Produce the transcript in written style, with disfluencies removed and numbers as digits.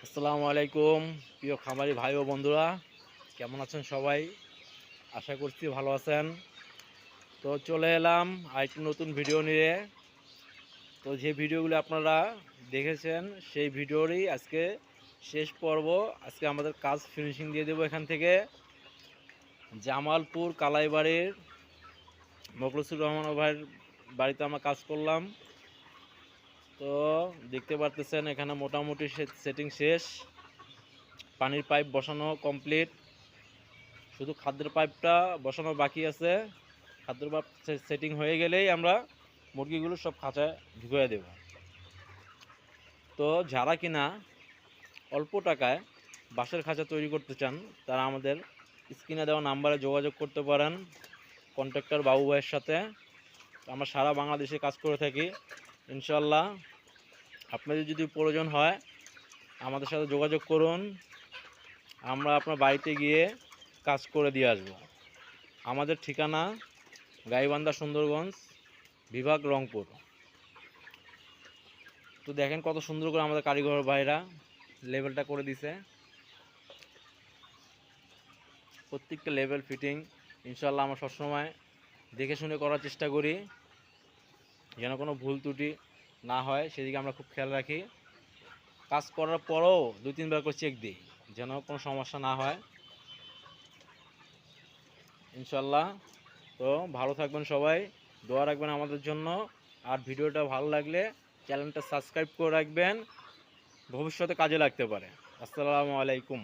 আসসালামু আলাইকুম প্রিয় খামারি ভাই ও বন্ধুরা, কেমন আছেন সবাই? আশা করছি ভালো আছেন। তো চলে এলাম আরেকটি নতুন ভিডিও নিয়ে। তো যে ভিডিওগুলো আপনারা দেখেছেন সেই ভিডিওরই আজকে শেষ পর্ব। আজকে আমাদের কাজ ফিনিশিং দিয়ে দেবো। এখান থেকে জামালপুর কালাইবাড়ির মোখলেসুর রহমান ভাইয়ের বাড়িতে আমরা কাজ করলাম। তো দেখতে পারতেছেন এখানে মোটামুটি সেটিং শেষ, পানির পাইপ বসানো কমপ্লিট, শুধু খাদ্যের পাইপটা বসানো বাকি আছে। খাদ্যের পাইপ সেটিং হয়ে গেলেই আমরা মুরগিগুলো সব খাঁচায় ঢুকিয়ে দেব। তো যারা কিনা অল্প টাকায় বাঁশের খাঁচা তৈরি করতে চান তারা আমাদের স্ক্রিনে দেওয়া নাম্বারে যোগাযোগ করতে পারেন কন্ট্রাক্টর বাবু ভাইয়ের সাথে। আমরা সারা বাংলাদেশে কাজ করে থাকি। ইনশাল্লাহ আপনাদের যদি প্রয়োজন হয় আমাদের সাথে যোগাযোগ করুন, আমরা আপনার বাড়িতে গিয়ে কাজ করে দিয়ে আসব। আমাদের ঠিকানা গাইবান্ধা, সুন্দরগঞ্জ বিভাগ, রংপুর। তো দেখেন কত সুন্দর করে আমাদের কারিগর ভাইরা লেভেলটা করে দিছে। প্রত্যেকটা লেভেল ফিটিং ইনশাল্লাহ আমরা সবসময় দেখে শুনে করার চেষ্টা করি, যেন কোনো ভুল ত্রুটি না হয় সেদিকে আমরা খুব খেয়াল রাখি। কাজ করার পরও 2-3 বার করে চেক দিই যেন কোনো সমস্যা না হয় ইনশাল্লাহ। তো ভালো থাকবেন সবাই, দোয়া রাখবেন আমাদের জন্য। আর ভিডিওটা ভালো লাগলে চ্যানেলটা সাবস্ক্রাইব করে রাখবেন, ভবিষ্যতে কাজে লাগতে পারে। আসসালামু আলাইকুম।